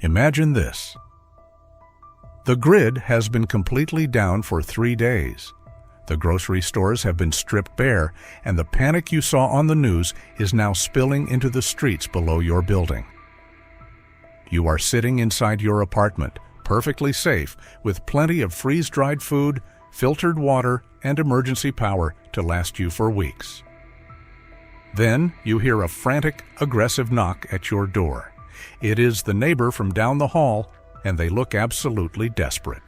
Imagine this. The grid has been completely down for 3 days. The grocery stores have been stripped bare, and the panic you saw on the news is now spilling into the streets below your building. You are sitting inside your apartment, perfectly safe, with plenty of freeze-dried food, filtered water, and emergency power to last you for weeks. Then you hear a frantic, aggressive knock at your door. It is the neighbor from down the hall, and they look absolutely desperate.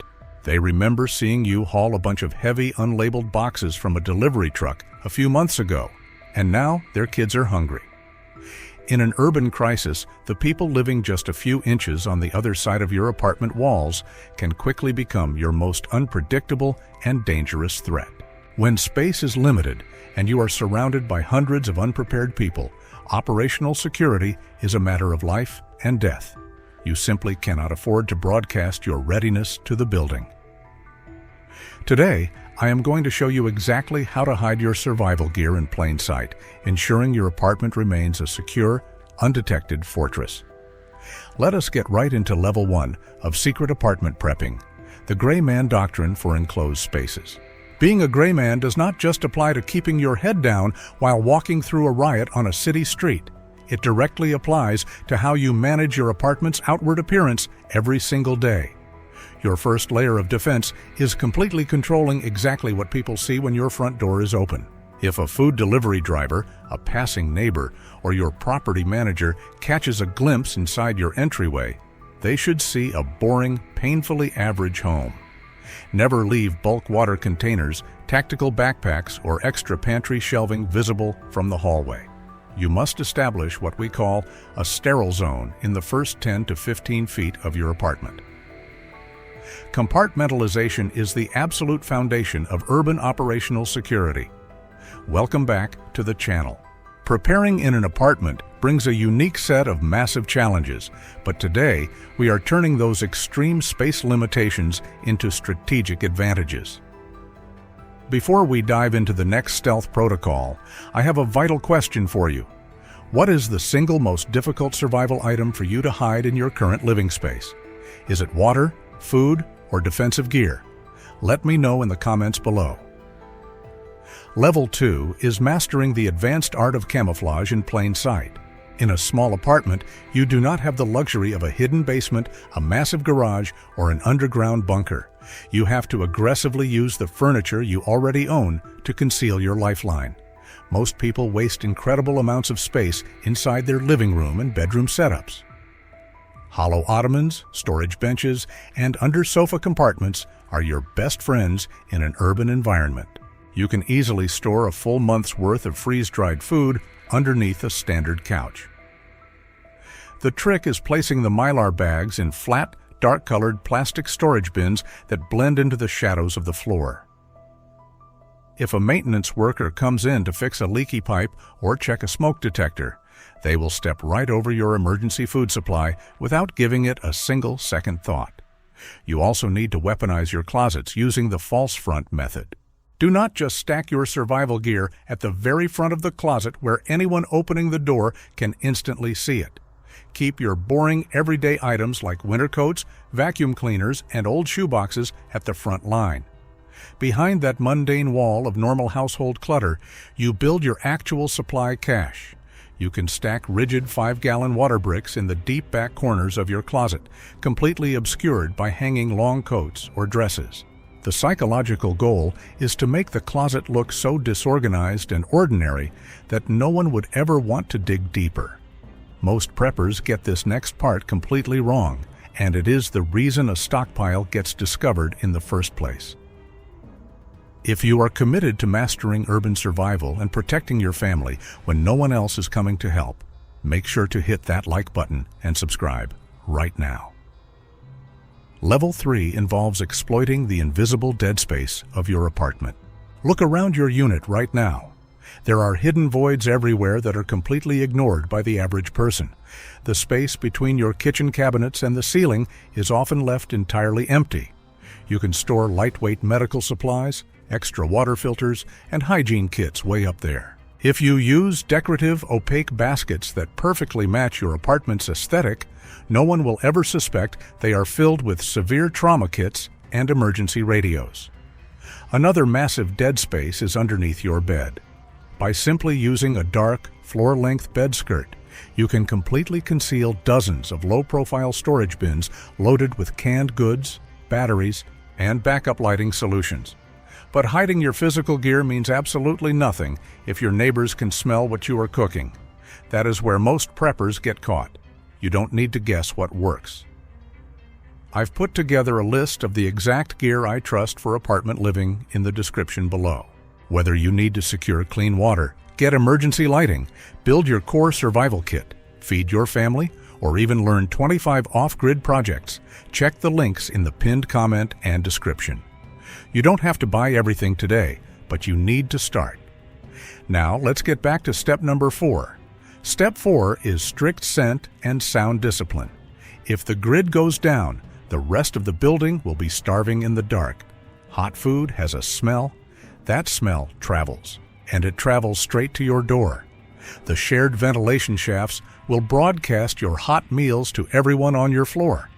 They remember seeing you haul a bunch of heavy, unlabeled boxes from a delivery truck a few months ago, and now their kids are hungry. In an urban crisis, the people living just a few inches on the other side of your apartment walls can quickly become your most unpredictable and dangerous threat. When space is limited and you are surrounded by hundreds of unprepared people, operational security is a matter of life and death. You simply cannot afford to broadcast your readiness to the building. Today, I am going to show you exactly how to hide your survival gear in plain sight, ensuring your apartment remains a secure, undetected fortress. Let us get right into Level 1 of Secret Apartment Prepping, the Gray Man Doctrine for Enclosed Spaces. Being a gray man does not just apply to keeping your head down while walking through a riot on a city street. It directly applies to how you manage your apartment's outward appearance every single day. Your first layer of defense is completely controlling exactly what people see when your front door is open. If a food delivery driver, a passing neighbor, or your property manager catches a glimpse inside your entryway, they should see a boring, painfully average home. Never leave bulk water containers, tactical backpacks, or extra pantry shelving visible from the hallway. You must establish what we call a sterile zone in the first 10 to 15 feet of your apartment. Compartmentalization is the absolute foundation of urban operational security. Welcome back to the channel. Preparing in an apartment brings a unique set of massive challenges, but today we are turning those extreme space limitations into strategic advantages. Before we dive into the next stealth protocol, I have a vital question for you. What is the single most difficult survival item for you to hide in your current living space? Is it water, food, or defensive gear? Let me know in the comments below. Level 2 is mastering the advanced art of camouflage in plain sight. In a small apartment, you do not have the luxury of a hidden basement, a massive garage, or an underground bunker. You have to aggressively use the furniture you already own to conceal your lifeline. Most people waste incredible amounts of space inside their living room and bedroom setups. Hollow ottomans, storage benches, and under-sofa compartments are your best friends in an urban environment. You can easily store a full month's worth of freeze-dried food underneath a standard couch. The trick is placing the Mylar bags in flat, dark-colored plastic storage bins that blend into the shadows of the floor. If a maintenance worker comes in to fix a leaky pipe or check a smoke detector, they will step right over your emergency food supply without giving it a single second thought. You also need to weaponize your closets using the false front method. Do not just stack your survival gear at the very front of the closet where anyone opening the door can instantly see it. Keep your boring everyday items like winter coats, vacuum cleaners, and old shoeboxes at the front line. Behind that mundane wall of normal household clutter, you build your actual supply cache. You can stack rigid 5-gallon water bricks in the deep back corners of your closet, completely obscured by hanging long coats or dresses. The psychological goal is to make the closet look so disorganized and ordinary that no one would ever want to dig deeper. Most preppers get this next part completely wrong, and it is the reason a stockpile gets discovered in the first place. If you are committed to mastering urban survival and protecting your family when no one else is coming to help, make sure to hit that like button and subscribe right now. Level 3 involves exploiting the invisible dead space of your apartment. Look around your unit right now. There are hidden voids everywhere that are completely ignored by the average person. The space between your kitchen cabinets and the ceiling is often left entirely empty. You can store lightweight medical supplies, extra water filters, and hygiene kits way up there. If you use decorative, opaque baskets that perfectly match your apartment's aesthetic, no one will ever suspect they are filled with severe trauma kits and emergency radios. Another massive dead space is underneath your bed. By simply using a dark, floor-length bed skirt, you can completely conceal dozens of low-profile storage bins loaded with canned goods, batteries, and backup lighting solutions. But hiding your physical gear means absolutely nothing if your neighbors can smell what you are cooking. That is where most preppers get caught. You don't need to guess what works. I've put together a list of the exact gear I trust for apartment living in the description below. Whether you need to secure clean water, get emergency lighting, build your core survival kit, feed your family, or even learn 25 off-grid projects, check the links in the pinned comment and description. You don't have to buy everything today, but you need to start. Now let's get back to step number 4. Step 4 is strict scent and sound discipline. If the grid goes down, the rest of the building will be starving in the dark. Hot food has a smell. That smell travels, and it travels straight to your door. The shared ventilation shafts will broadcast your hot meals to everyone on your floor.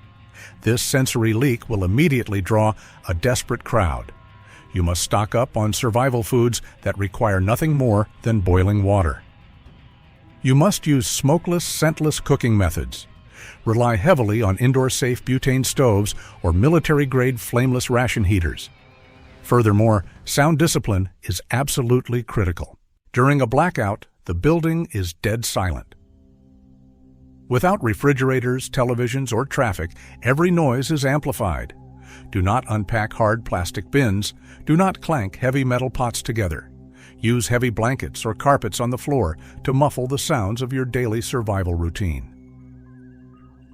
This sensory leak will immediately draw a desperate crowd. You must stock up on survival foods that require nothing more than boiling water. You must use smokeless, scentless cooking methods. Rely heavily on indoor-safe butane stoves or military-grade flameless ration heaters. Furthermore, sound discipline is absolutely critical. During a blackout, the building is dead silent. Without refrigerators, televisions, or traffic, every noise is amplified. Do not unpack hard plastic bins. Do not clank heavy metal pots together. Use heavy blankets or carpets on the floor to muffle the sounds of your daily survival routine.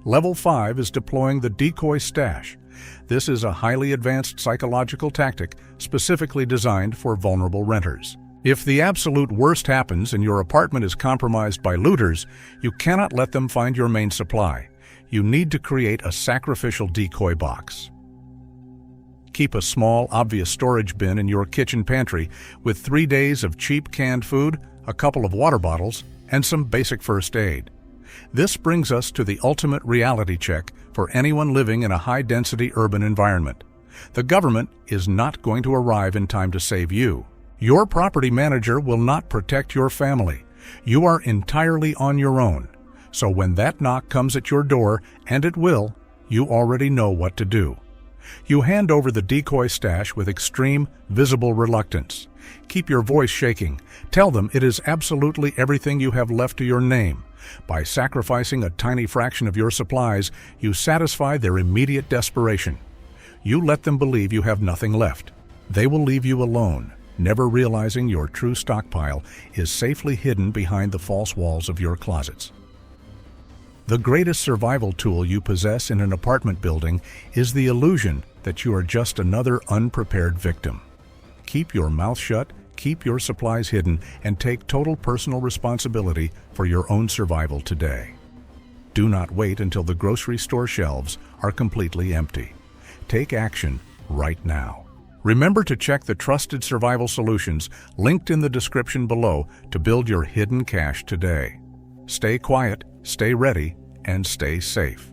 Level 5 is deploying the decoy stash. This is a highly advanced psychological tactic specifically designed for vulnerable renters. If the absolute worst happens and your apartment is compromised by looters, you cannot let them find your main supply. You need to create a sacrificial decoy box. Keep a small, obvious storage bin in your kitchen pantry with 3 days of cheap canned food, a couple of water bottles, and some basic first aid. This brings us to the ultimate reality check for anyone living in a high-density urban environment. The government is not going to arrive in time to save you. Your property manager will not protect your family. You are entirely on your own. So when that knock comes at your door, and it will, you already know what to do. You hand over the decoy stash with extreme, visible reluctance. Keep your voice shaking. Tell them it is absolutely everything you have left to your name. By sacrificing a tiny fraction of your supplies, you satisfy their immediate desperation. You let them believe you have nothing left. They will leave you alone, never realizing your true stockpile is safely hidden behind the false walls of your closets. The greatest survival tool you possess in an apartment building is the illusion that you are just another unprepared victim. Keep your mouth shut, keep your supplies hidden, and take total personal responsibility for your own survival today. Do not wait until the grocery store shelves are completely empty. Take action right now. Remember to check the trusted survival solutions linked in the description below to build your hidden cache today. Stay quiet, stay ready, and stay safe.